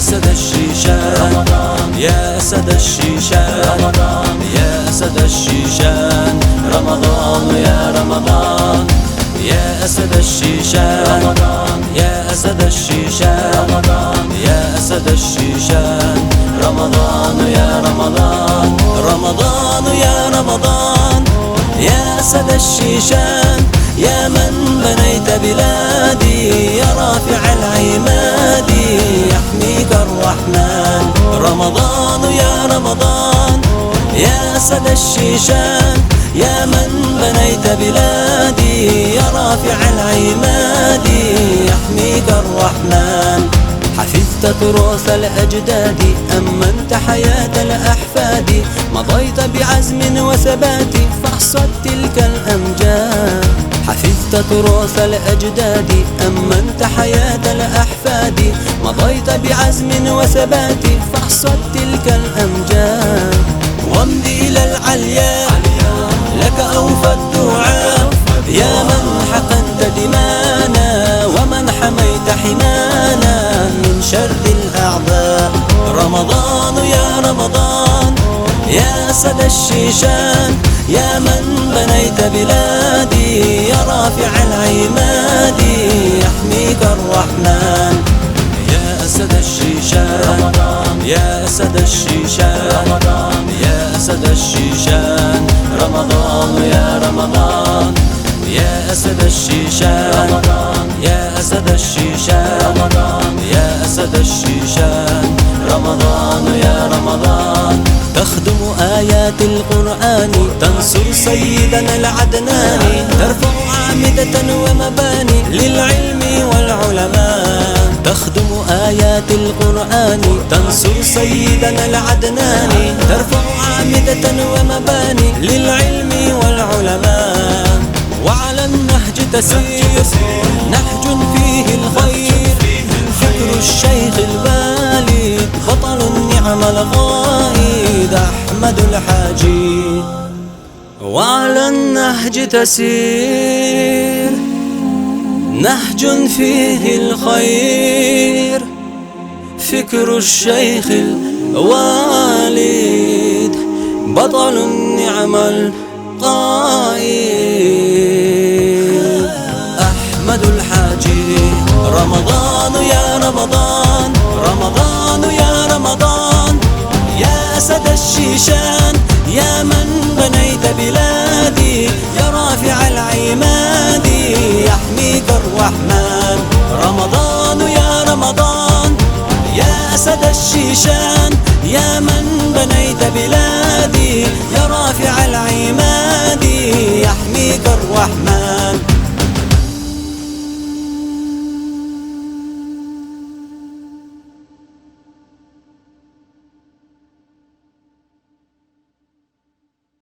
أسد الشيشان، يا أسد الشيشان، يا أسد الشيشان. رمضان يا رمضان، يا أسد الشيشان، يا أسد الشيشان، يا أسد الشيشان. رمضان يا رمضان، رمضان يا رمضان، يا أسد الشيشان. يا من بنيت بلادي، يا رافع العماد، يحميك الرحمن. رمضان يا رمضان، يا أسد الشيشان. يا من بنيت بلادي، يا رافع العماد، يحميك الرحمن. حفظت تراث الأجداد، أمنت حياة الأحفاد، مضيت بعزم وثبات فاحصد تلك الأمجاد. حفظت تراث الأجداد، أمنت حياة الأحفاد، مضيت بعزم وثبات فاحصد تلك الأمجاد. وامض إلى العليا، لك أوفى الدعاء، يا من حقنت دمانا ومن حميت حمانا من شر الأعداء. رمضان يا رمضان، يا أسد الشيشان. يا من بنيت بلادي، يا رافع العماد، يحميك الرحمن. يا أسد الشيشان، يا أسد الشيشان، يا أسد الشيشان. رمضان يا رمضان، يا أسد الشيشان، يا أسد الشيشان، يا أسد الشيشان. رمضان يا رمضان، تخدم آيات القرآن، تنصر سيدنا العدناني، ترفع أعمدة ومباني للعلم والعلماء. تخدم آيات القرآن، تنصر سيدنا العدناني، ترفع أعمدة ومباني للعلم والعلماء. وعلى النهج تسير، نهج فيه الخير، فكر الشيخ البالي، بطل النعم القائد أحمد الحاجي. وعلى النهج تسير، نهج فيه الخير، فكر الشيخ الوالد، بطل النعم القائد أحمد الحاجي. رمضان يا رمضان، رمضان يا رمضان، يا أسد الشيشان. يا من بنيت بلادي، يا رافع العماد، يحميك الرحمن. رمضان يا رمضان، يا أسد الشيشان. يا من بنيت بلادي، يا رافع العماد،